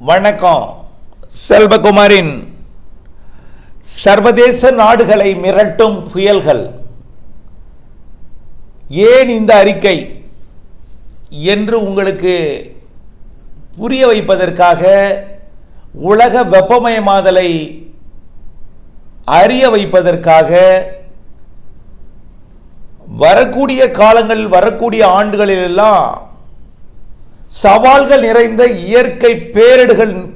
வணக்கம். செல்வகுமாரின் சர்வதேச நாடுகளை மிரட்டும் புயல்கள். ஏன் இந்த அறிக்கை என்று உங்களுக்கு புரிய வைப்பதற்காக, உலக வெப்பமயமாதலை அறிய வைப்பதற்காக, வரக்கூடிய காலங்கள், வரக்கூடிய ஆண்டுகளிலெல்லாம் சவால்கள் நிறைந்த இயற்கை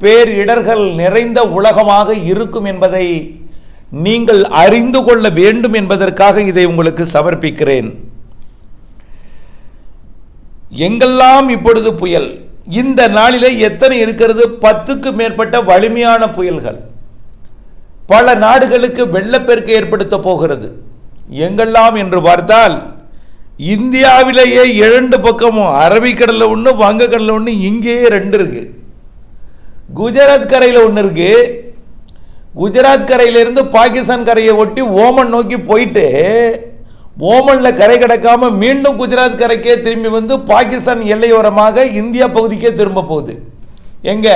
பேரிடர்கள் நிறைந்த உலகமாக இருக்கும் என்பதை நீங்கள் அறிந்து கொள்ள வேண்டும் என்பதற்காக இதை உங்களுக்கு சமர்ப்பிக்கிறேன். எங்கெல்லாம் இப்பொழுது புயல், இந்த நாளிலே எத்தனை இருக்கிறது? 10க்கு மேற்பட்ட வலிமையான புயல்கள் பல நாடுகளுக்கு வெள்ளப்பெருக்கு ஏற்படுத்த போகிறது. எங்கெல்லாம் என்று பார்த்தால், இந்தியாவிலேயே 2 பக்கமும், அரபிக்கடலில் ஒன்று, வங்கக்கடலில் ஒன்று, இங்கேயே 2 இருக்கு. குஜராத் கரையில் ஒன்று இருக்கு. குஜராத் கரையிலிருந்து பாகிஸ்தான் கரையை ஒட்டி ஓமன் நோக்கி போயிட்டு, ஓமனில் கரை கடக்காம மீண்டும் குஜராத் கரைக்கே திரும்பி வந்து பாகிஸ்தான் எல்லையோரமாக இந்தியா பகுதிக்கே திரும்ப போகுது. எங்க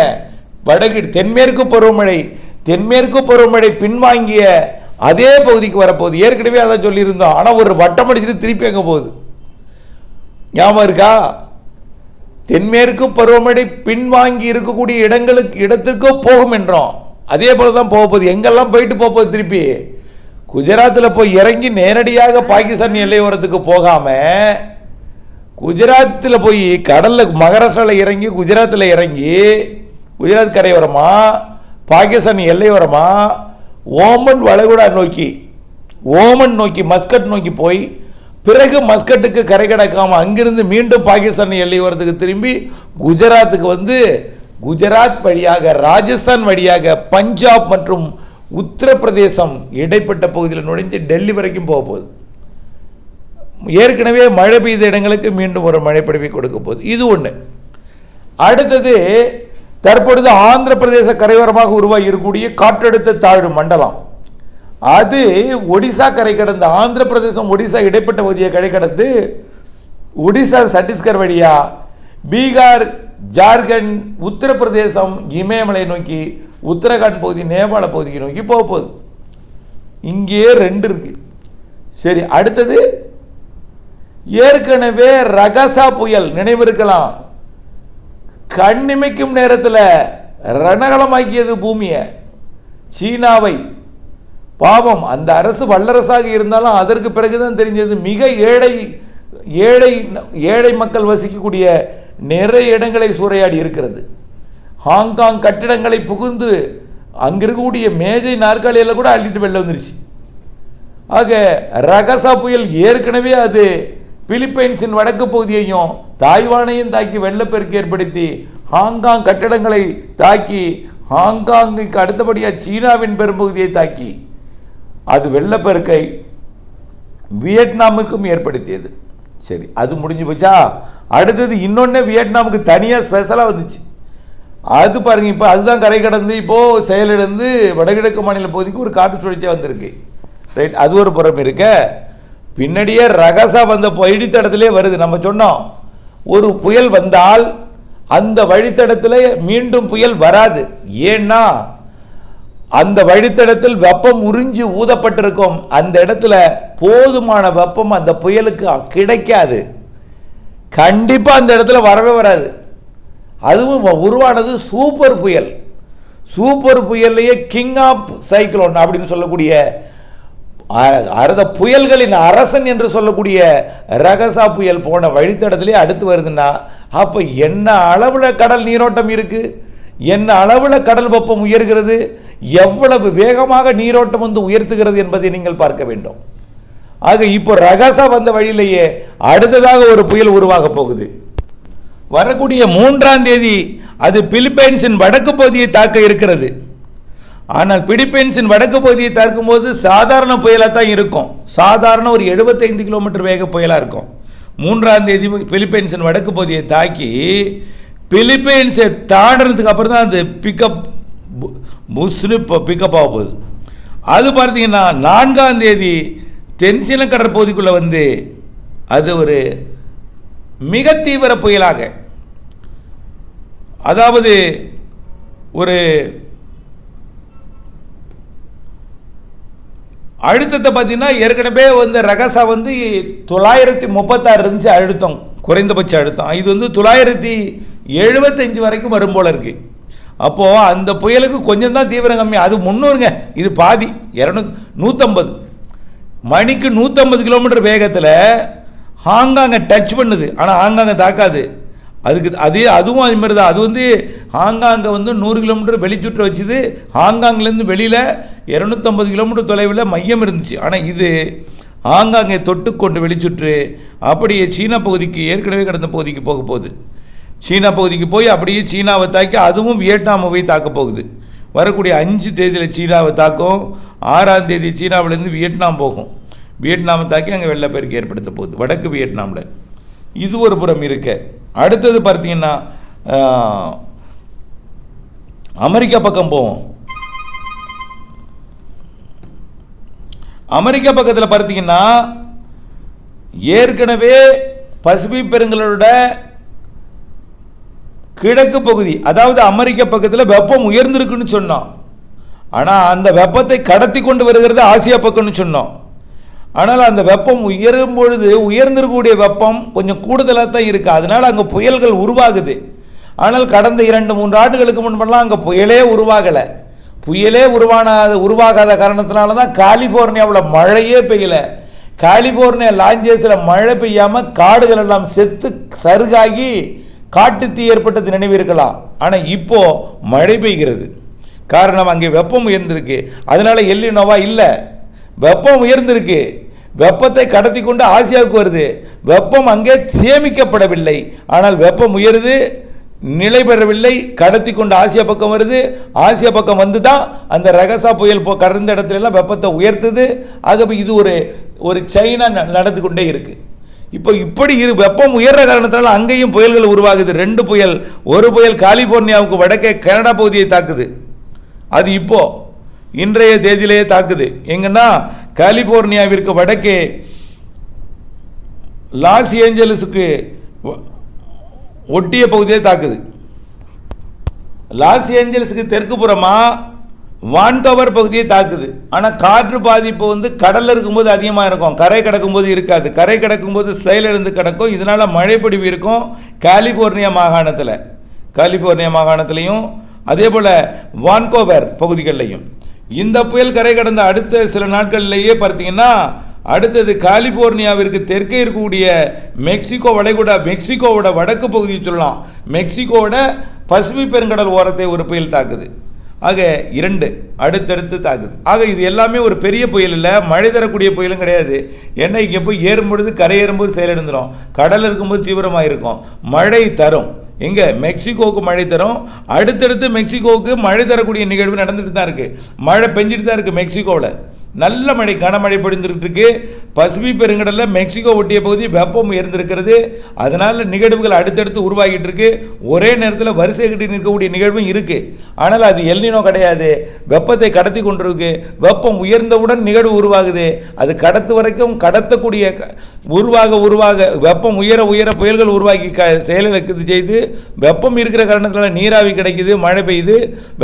தென்மேற்கு பருவமழை பின்வாங்கிய அதே பகுதிக்கு வரப்போகுது. ஏற்கனவே அதை சொல்லியிருந்தோம். ஆனால் ஒரு வட்டம் அடிச்சுட்டு திருப்பி அங்கே போகுது. ஞாபகம் இருக்கா? தென்மேற்கு பருவமழை பின்வாங்கி இருக்கக்கூடிய இடத்திற்கோ போகும் என்றோம். அதே போல தான் போக போகுது. எங்கெல்லாம் போயிட்டு போகுது? திருப்பி குஜராத்தில் போய் இறங்கி நேரடியாக பாகிஸ்தான் எல்லையோரத்துக்கு போகாம, குஜராத்தில் போய் கடலில் மகாராஷ்டிராவில் இறங்கி, குஜராத்தில் இறங்கி, குஜராத் கரையோரமா, பாகிஸ்தான் எல்லையோரமா, ஓமன் வளைகுடா நோக்கி, ஓமன் நோக்கி, மஸ்கட் நோக்கி போய், பிறகு மஸ்கட்டுக்கு கரை கடக்காம அங்கிருந்து மீண்டும் பாகிஸ்தான் எல்லையோரத்துக்கு திரும்பி குஜராத்துக்கு வந்து, குஜராத் வழியாக, ராஜஸ்தான் வழியாக, பஞ்சாப் மற்றும் உத்தரப்பிரதேசம் இடைப்பட்ட பகுதியில் நுழைஞ்சு டெல்லி வரைக்கும் போக போகுது. ஏற்கனவே மழை பெய்த இடங்களுக்கு மீண்டும் ஒரு மழை பொழிவை கொடுக்க போகுது. இது ஒன்று. அடுத்தது, தற்பொழுது ஆந்திர பிரதேச கரையோரமாக உருவாகி இருக்கக்கூடிய காற்றழுத்த தாழ்வு மண்டலம், அது ஒடிசா கரை கடந்து, ஆந்திர பிரதேசம் ஒடிசா இடைப்பட்ட பகுதியை கரை கடந்து, ஒடிசா சத்தீஸ்கர் வழியா பீகார், ஜார்க்கண்ட், உத்தரப்பிரதேசம், இமயமலை நோக்கி, உத்தரகாண்ட் பகுதி, நேபாள பகுதிக்கு நோக்கி போக போகுது. இங்கே 2 இருக்கு. சரி, அடுத்தது ஏற்கனவே ரகசா புயல் நினைவிருக்கலாம். கண்ணிமைக்கும் நேரத்தில் ரணகலமாக்கியது பூமியை, சீனாவை. பாவம், அந்த அரசு வல்லரசாக இருந்தாலும் அதற்கு பிறகுதான் தெரிஞ்சது மிக ஏழை மக்கள் வசிக்கக்கூடிய நிறைய இடங்களை சூறையாடி இருக்கிறது. ஹாங்காங் கட்டிடங்களை புகுந்து அங்கிருக்கக்கூடிய மேஜை நாற்காலியில் கூட அள்ளிட்டு வெளில வந்துருச்சு. ஆக ரகசா புயல் ஏற்கனவே அது பிலிப்பைன்ஸின் வடக்கு பகுதியையும் தாய்வானையும் தாக்கி வெள்ளப்பெருக்கு ஏற்படுத்தி, ஹாங்காங் கட்டிடங்களை தாக்கி, ஹாங்காங்குக்கு அடுத்தபடியாக சீனாவின் பெரும்பகுதியை தாக்கி, அது வெள்ளப்பெருக்கை வியட்நாமுக்கும் ஏற்படுத்தியது. சரி, அது முடிஞ்சு போச்சா? அடுத்தது இன்னொன்று வியட்நாமுக்கு தனியாக ஸ்பெஷலாக வந்துச்சு. அது பாருங்க, இப்போ அதுதான் கரை கடந்து இப்போ செயலிழந்து வடகிழக்கு மாநில பகுதிக்கு ஒரு காற்று சுழற்சியாக வந்திருக்கு. ரைட், அது ஒரு புறம் இருக்க, பின்னாடியே ரகசா வந்த வழித்தடத்திலே வருது. நம்ம சொன்னோம், ஒரு புயல் வந்தால் அந்த வழித்தடத்தில் மீண்டும் புயல் வராது. ஏன்னா அந்த வழித்தடத்தில் வெப்பம் உறிஞ்சி ஊதப்பட்டிருக்கும். அந்த இடத்துல போதுமான வெப்பம் அந்த புயலுக்கு கிடைக்காது. கண்டிப்பாக அந்த இடத்துல வரவே வராது. அதுவும் உருவானது சூப்பர் புயல். சூப்பர் புயல்லையே கிங் ஆஃப் சைக்ளோன் அப்படின்னு சொல்லக்கூடிய, புயல்களின் அரசன் என்று சொல்லக்கூடிய ரகசா புயல் போன வழித்தடத்திலே அடுத்து வருதுன்னா, அப்போ என்ன அளவில் கடல் நீரோட்டம் இருக்கு, என்ன அளவில் கடல் வெப்பம் உயர்கிறது, எவ்வளவு வேகமாக நீரோட்டம் வந்து உயர்த்துகிறது என்பதை நீங்கள் பார்க்க வேண்டும். ஆக இப்போ ரகசா வந்த வழியிலேயே அடுத்ததாக ஒரு புயல் உருவாக போகுது. வரக்கூடிய 3ஆம் தேதி அது பிலிப்பைன்ஸின் வடக்கு பகுதியை தாக்க இருக்கிறது. ஆனால் பிலிப்பைன்ஸின் வடக்கு பகுதியை தாக்கும் போது சாதாரண புயலாக தான் இருக்கும். சாதாரண ஒரு 75 கிலோமீட்டர் வேக புயலாக இருக்கும். 3ஆம் தேதி பிலிப்பைன்ஸின் வடக்கு பகுதியை தாக்கி பிலிப்பைன்ஸை தாண்டதுக்கு அப்புறம் தான் அது பிக்கப் ஆக போகுது. அது பார்த்தீங்கன்னா 4ஆம் தேதி தென்சீன கடற்பகுதிக்குள்ளே வந்து அது ஒரு மிக தீவிர புயலாக, அதாவது ஒரு அழுத்தத்தை பார்த்தீங்கன்னா ஏற்கனவே ரகசா 936 இருந்துச்சு அழுத்தம், குறைந்தபட்ச அழுத்தம். இது 975 வரைக்கும் வரும் போல இருக்கு. அப்போது அந்த புயலுக்கு கொஞ்சம் தான் தீவிரம் கம்மி, அது 300ங்க, இது பாதி 150 மணிக்கு 150 கிலோமீட்டர் வேகத்தில் ஹாங்காங்கை டச் பண்ணுது. ஆனால் ஹாங்காங்கை தாக்காது. அதுவும் அது மாதிரி தான். அது ஹாங்காங்கை 100 கிலோமீட்டர் வெளிச்சுற்று வச்சுது. ஹாங்காங்லேருந்து வெளியில் 250 கிலோமீட்டர் தொலைவில் மையம் இருந்துச்சு. ஆனால் இது ஹாங்காங்கை தொட்டு கொண்டு வெளிச்சுற்று அப்படியே சீனா பகுதிக்கு, ஏற்கனவே கடந்த பகுதிக்கு போக போகுது. சீனா பகுதிக்கு போய் அப்படியே சீனாவை தாக்கி அதுவும் வியட்நாமை போய் தாக்க போகுது. வரக்கூடிய 5 தேதியில் சீனாவை தாக்கும். 6ஆம் தேதி சீனாவிலேருந்து வியட்நாம் போகும். வியட்நாமை தாக்கி அங்கே வெள்ளப்பெருக்கு ஏற்படுத்த போகுது வடக்கு வியட்நாமில். இது ஒரு புறம் இருக்க. அடுத்தது பார்த்தீங்கன்னா அமெரிக்கா பக்கம் போவோம். அமெரிக்கா பக்கத்தில் பார்த்தீங்கன்னா ஏற்கனவே பசிபிக் பெருங்கடலோட கிழக்கு பகுதி, அதாவது அமெரிக்க பக்கத்தில் வெப்பம் உயர்ந்திருக்குன்னு சொன்னோம். ஆனால் அந்த வெப்பத்தை கடத்தி கொண்டு வருகிறது ஆசியா பக்கம்னு சொன்னோம். ஆனால் அந்த வெப்பம் உயரும் பொழுது உயர்ந்திருக்கக்கூடிய வெப்பம் கொஞ்சம் கூடுதலாக தான் இருக்குது. அதனால் அங்கே புயல்கள் உருவாகுது. ஆனால் கடந்த 2-3 ஆண்டுகளுக்கு முன்பெல்லாம் அங்கே புயலே உருவாகலை. புயலே உருவாகாத காரணத்தினால தான் கலிஃபோர்னியாவில் மழையே பெய்யலை. கலிஃபோர்னியா லாஞ்சேஸில் மழை பெய்யாமல் காடுகள் எல்லாம் செத்து சருகாகி காட்டு தீ ஏற்பட்டது நினைவிருக்கலாம். ஆனால் இப்போ மழை பெய்கிறது. காரணம் அங்கே வெப்பம் உயர்ந்திருக்கு. அதனால எல்லினோவா இல்லை, வெப்பம் உயர்ந்திருக்கு. வெப்பத்தை கடத்தி கொண்டு ஆசியாவுக்கு வருது. வெப்பம் அங்கே சேமிக்கப்படவில்லை, ஆனால் வெப்பம் உயருது, நிலை பெறவில்லை, கடத்தி கொண்டு ஆசியா பக்கம் வருது. ஆசியா பக்கம் வந்து தான் அந்த ரகசா புயல் கடந்த இடத்துல எல்லாம் வெப்பத்தை உயர்த்துது. ஆகவே இது ஒரு சைனா நடந்து கொண்டே இருக்கு. இப்போ இப்படி வெப்பம் உயர்ற காரணத்தால் அங்கேயும் புயல்கள் உருவாகுது. 2 புயல். ஒரு புயல் கலிஃபோர்னியாவுக்கு வடக்கே கனடா பகுதியை தாக்குது. அது இப்போ இன்றைய தேதியிலேயே தாக்குது. எங்கன்னா கலிஃபோர்னியாவிற்கு வடக்கே லாஸ் ஏஞ்சல்ஸுக்கு ஒட்டிய பகுதியை தாக்குது. லாஸ் ஏஞ்சல்ஸுக்கு தெற்கு புறமா வான்கவர் பகுதியை தாக்குது. ஆனால் காற்று பாதிப்பு கடலில் இருக்கும்போது அதிகமாக இருக்கும், கரை கடக்கும்போது இருக்காது. கரை கடக்கும்போது செயலிழந்து கிடக்கும். இதனால் மழைப்பொழிவு இருக்கும் கலிஃபோர்னியா மாகாணத்திலையும் அதே போல் வான்கோவர் பகுதிகளிலையும். இந்த புயல் கரை கடந்த அடுத்த சில நாட்களிலேயே பார்த்தீங்கன்னா அடுத்தது கலிஃபோர்னியாவிற்கு தெற்கே இருக்கக்கூடிய மெக்சிகோ வளைகுடா, மெக்சிகோவோட வடக்கு பகுதியை சொல்லலாம், மெக்சிகோவோட பசிபிக் பெருங்கடல் ஓரத்தை ஒரு புயல் தாக்குது. ஆக 2 அடுத்தடுத்து தாக்குது. ஆக இது எல்லாமே ஒரு பெரிய புயல் இல்லை, மழை தரக்கூடிய புயலும் கிடையாது. ஏன்னா இங்கே போய் ஏறும்பொழுது கரை ஏறும்போது செயலிழந்துடும், கடல் இருக்கும்போது தீவிரமாக இருக்கும். மழை தரும். எங்கே? மெக்சிகோவுக்கு மழை தரும். அடுத்தடுத்து மெக்சிகோவுக்கு மழை தரக்கூடிய நிகழ்வு நடந்துட்டு தான் இருக்குது. மழை பெஞ்சிட்டு தான் இருக்குது. மெக்சிகோவில் நல்ல மழை, கனமழை பொழிந்துட்டு இருக்கு. பசிபிக் பெருங்கடலில் மெக்சிகோ ஒட்டிய பகுதி வெப்பம் உயர்ந்திருக்கிறது. அதனால் நிகழ்வுகள் அடுத்தடுத்து உருவாகிட்டு இருக்கு. ஒரே நேரத்தில் வரிசை கட்டி நிற்கக்கூடிய நிகழ்வும் இருக்கு. ஆனால் அது எல்னினோ கிடையாது, வெப்பத்தை கடத்தி கொண்டிருக்கு. வெப்பம் உயர்ந்தவுடன் நிகழ்வு உருவாகுது. அது கடத்து வரைக்கும் கடத்தக்கூடிய உருவாக வெப்பம் உயர புயல்கள் உருவாக்கி செயலிழக்குது செய்து வெப்பம் இருக்கிற காரணத்தினால நீராவி கிடைக்குது, மழை பெய்யுது,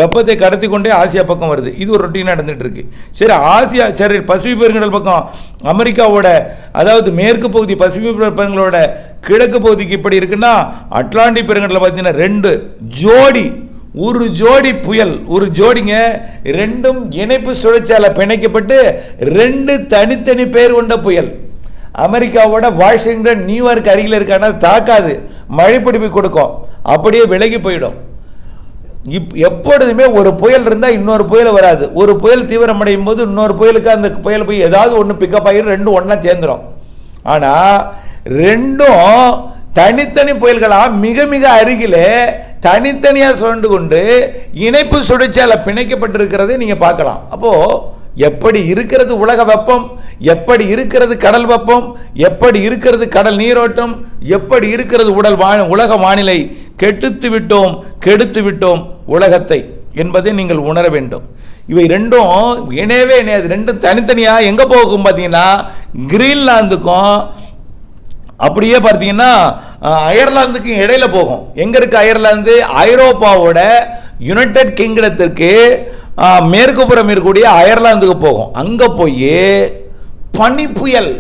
வெப்பத்தை கடத்தி கொண்டே ஆசியா பக்கம் வருது. இது ஒரு ரொட்டீனாக நடந்துட்டு இருக்கு. சரி, சரி, பசிபிக் பெருங்கடல் பக்கம் அமெரிக்காவோட, அதாவது மேற்கு பகுதி பசிபிக் பெருங்கடலோட கிழக்கு பகுதிக்கு இப்படி இருக்குன்னா அட்லாண்டிக் பெருங்கடல பார்த்தீங்கன்னா 2 ஜோடி, ஒரு ஜோடி புயல், ஒரு ஜோடிங்க, 2ம் இணைப்பு சுழற்சியால் பிணைக்கப்பட்டு 2 தனித்தனி பேர் கொண்ட புயல். அமெரிக்காவோட வாஷிங்டன், நியூயார்க் அருகில் இருக்கான தாக்காது, மழைப்பிடிப்பு கொடுக்கும், அப்படியே விலகி போயிடும். எப்பொழுதுமே ஒரு புயல் இருந்தால் இன்னொரு புயல் வராது. ஒரு புயல் தீவிரமடையும் போது இன்னொரு புயலுக்கு அந்த புயல் போய் ஏதாவது ஒன்று பிக்கப் ஆகிடும், 2 ஒன்றா சேர்ந்துடும். ஆனால் 2ம் தனித்தனி புயல்களாக மிக மிக அருகிலே தனித்தனியாக சுழண்டு கொண்டு இணைப்பு சுழற்சியால் பிணைக்கப்பட்டிருக்கிறதை நீங்கள் பார்க்கலாம். அப்போது எப்படி இருக்கிறது உலக வெப்பம், எப்படி இருக்கிறது கடல் வெப்பம், எப்படி இருக்கிறது கடல் நீரோட்டம், எப்படி இருக்கிறது உலக வானிலை, கெடுத்து விட்டோம் உலகத்தை என்பதை நீங்கள் உணர வேண்டும். இவை 2ம் இணையவே இணையாது. 2ம் தனித்தனியாக எங்கே போகும் பார்த்தீங்கன்னா கிரீன்லாந்துக்கும் அப்படியே பார்த்தீங்கன்னா அயர்லாந்துக்கும் இடையில போகும். எங்கே இருக்குது அயர்லாந்து? ஐரோப்பாவோட யுனைடெட் கிங்டத்திற்கு மேற்கு புறம் இருக்கக்கூடிய அயர்லாந்துக்கு போகும். அங்கே போய் பனி புயல்,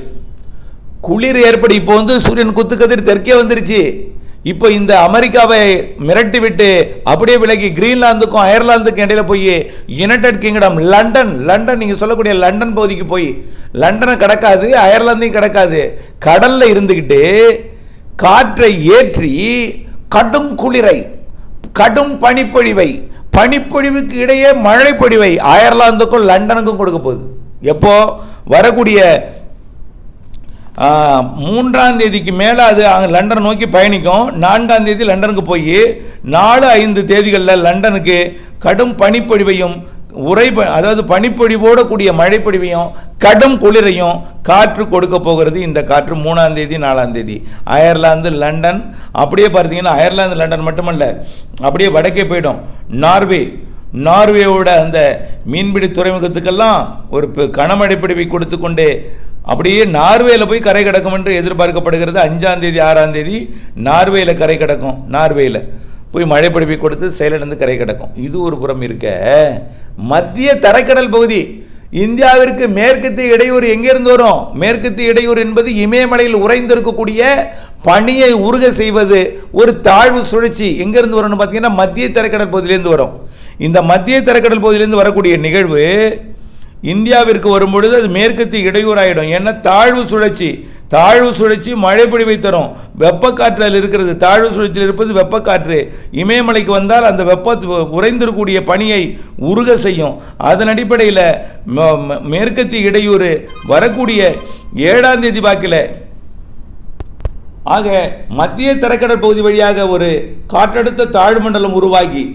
குளிர் ஏற்படி. இப்போ சூரியன் குத்துக்கதிர் தெற்கே வந்துருச்சு. இப்போ இந்த அமெரிக்காவை மிரட்டி விட்டு அப்படியே விலகி கிரீன்லாந்துக்கும் அயர்லாந்துக்கும் இடையில போய் யுனைடெட் கிங்டம் லண்டன் நீங்கள் சொல்லக்கூடிய லண்டன் பகுதிக்கு போய் லண்டனை கடக்காது, அயர்லாந்தையும் கடக்காது, கடல்ல இருந்துக்கிட்டு காற்றை ஏற்றி கடும் குளிரை, கடும் பனிப்பொழிவுக்கு இடையே மழை பொழிவை அயர்லாந்துக்கும் லண்டனுக்கும் கொடுக்க போகுது. எப்போ வரக்கூடிய 3ஆம் தேதிக்கு மேலே அது லண்டன் நோக்கி பயணிக்கும். 4ஆம் தேதி லண்டனுக்கு போய் 4-5 தேதிகளில் லண்டனுக்கு கடும் பனிப்பொழிவையும் அதாவது பனிப்பொழிவோடு கூடிய மழைப்பொழிவையும் கடும் குளிரையும் காற்று கொடுக்க போகிறது. இந்த காற்று 3ஆம் தேதி 4ஆம் தேதி அயர்லாந்து லண்டன். அப்படியே பார்த்தீங்கன்னா அயர்லாந்து லண்டன் மட்டுமல்ல, அப்படியே வடக்கே போயிடும் நார்வேவோட அந்த மீன்பிடி துறைமுகத்துக்கெல்லாம் ஒரு கனமழை பொழிவை கொடுத்து கொண்டு அப்படியே நார்வேல போய் கரை கிடக்கும் என்று எதிர்பார்க்கப்படுகிறது. 5ஆம் தேதி 6ஆம் தேதி நார்வேல கரை கிடக்கும். நார்வேல போய் மழை பொழிவை கொடுத்து செயலிழந்து கரை கிடக்கும். இது ஒரு புறம் இருக்க, மத்திய தரைக்கடல் பகுதி இந்தியாவிற்கு மேற்கத்திய இடையூறு எங்கிருந்து வரும்? மேற்கத்திய இடையூறு என்பது இமயமலையில் உறைந்திருக்கக்கூடிய பனியை உருக செய்வது ஒரு தாழ்வு சுழற்சி. எங்கிருந்து வரும்னு பார்த்தீங்கன்னா மத்திய தரைக்கடல் பகுதியிலேருந்து வரும். இந்த மத்திய தரைக்கடல் பகுதியிலேருந்து வரக்கூடிய நிகழ்வு இந்தியாவிற்கு வரும்பொழுது அது மேற்கத்திய இடையூறாயிடும். ஏன்னா தாழ்வு சுழற்சி மழை பொழிவை தரும். வெப்பக்காற்று அதில் இருக்கிறது. தாழ்வு சுழற்சியில் இருப்பது வெப்பக்காற்று. இமயமலைக்கு வந்தால் அந்த உறைந்திருக்கக்கூடிய பனியை உருக செய்யும். அதன் அடிப்படையில் மேற்கத்திய இடையூறு வரக்கூடிய 7ஆம் தேதி வாக்கில், ஆக மத்திய தரைக்கடல் பகுதி வழியாக ஒரு காற்றழுத்த தாழ்வு மண்டலம் உருவாகி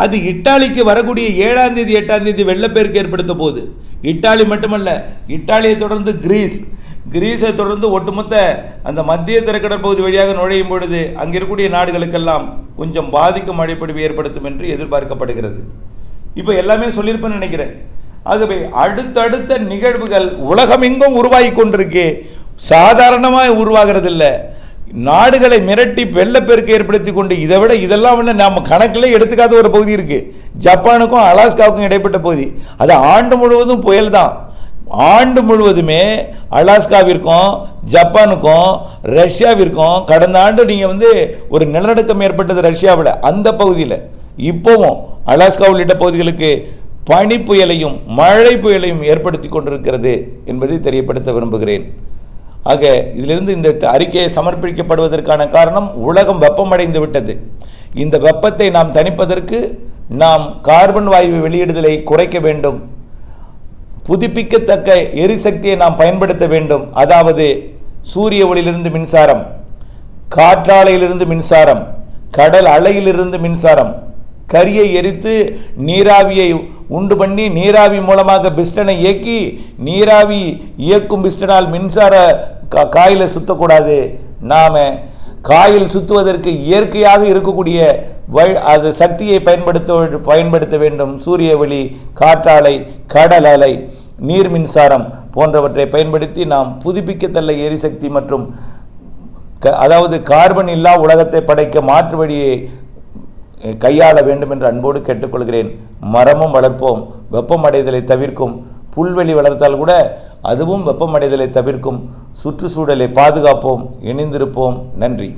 அது இத்தாலிக்கு வரக்கூடிய 7ஆம் தேதி 8ஆம் தேதி வெள்ளப்பெருக்கு ஏற்படுத்த போகுது. இத்தாலி மட்டுமல்ல, இத்தாலியை தொடர்ந்து கிரீஸை தொடர்ந்து ஒட்டுமொத்த அந்த மத்திய தரைக்கடல் பகுதி வழியாக நுழையும் பொழுது அங்கே இருக்கக்கூடிய நாடுகளுக்கெல்லாம் கொஞ்சம் பாதிக்கும் மழைப்பொழிவு ஏற்படுத்தும் என்று எதிர்பார்க்கப்படுகிறது. இப்போ எல்லாமே சொல்லியிருப்பேன்னு நினைக்கிறேன். ஆகவே அடுத்தடுத்த நிகழ்வுகள் உலகமெங்கும் உருவாகி கொண்டிருக்கு. சாதாரணமாக உருவாகிறதில்லை. நாடுகளை மிரட்டி வெள்ளப்பெருக்கு ஏற்படுத்தி கொண்டு இதை விட இதெல்லாம் நம்ம கணக்கில் எடுத்துக்காத ஒரு பகுதி இருக்குது. ஜப்பானுக்கும் அலாஸ்காவுக்கும் இடைப்பட்ட பகுதி. அது ஆண்டு முழுவதும் புயல் தான். ஆண்டு முழுவதுமே அலாஸ்காவிற்கும் ஜப்பானுக்கும் ரஷ்யாவிற்கும் கடந்த ஆண்டு நீங்கள் ஒரு நிலநடுக்கம் ஏற்பட்டது ரஷ்யாவில், அந்த பகுதியில். இப்போவும் அலாஸ்கா உள்ளிட்ட பகுதிகளுக்கு பனி புயலையும் மழை புயலையும் ஏற்படுத்தி கொண்டிருக்கிறது என்பதை தெரியப்படுத்த விரும்புகிறேன். ஆக இதிலிருந்து இந்த அறிக்கையை சமர்ப்பிக்கப்படுவதற்கான காரணம் உலகம் வெப்பமடைந்து விட்டது. இந்த வெப்பத்தை நாம் தணிப்பதற்கு நாம் கார்பன் வாயு வெளியிடுதலை குறைக்க வேண்டும். புதுப்பிக்கத்தக்க எரிசக்தியை நாம் பயன்படுத்த வேண்டும். அதாவது சூரிய ஒளியிலிருந்து மின்சாரம், காற்றாலையிலிருந்து மின்சாரம், கடல் அலையிலிருந்து மின்சாரம், கரியை எரித்து நீராவியை உண்டு பண்ணி நீராவி மூலமாக பிஸ்டனை இயக்கி நீராவி இயக்கும் பிஸ்டனால் மின்சார காயில் சுற்றக்கூடாது. நாம் காயில் சுற்றுவதற்கு இயற்கையாக இருக்கக்கூடிய அது சக்தியை பயன்படுத்த வேண்டும். சூரிய ஒளி, காற்றாலை, கடல் அலை, நீர் மின்சாரம் போன்றவற்றை பயன்படுத்தி நாம் புதுப்பிக்கத்தக்க எரிசக்தி மற்றும் அதாவது கார்பன் இல்லா உலகத்தை படைக்க மாற்று வழியை கையாள வேண்டும் என்று அன்போடு கேட்டுக்கொள்கிறேன். மரமும் வளர்ப்போம், வெப்பமடைதலை தவிர்க்கும். புல்வெளி வளர்த்தால் கூட அதுவும் வெப்பமடைதலை தவிர்க்கும். சுற்றுச்சூழலை பாதுகாப்போம், இணைந்திருப்போம். நன்றி.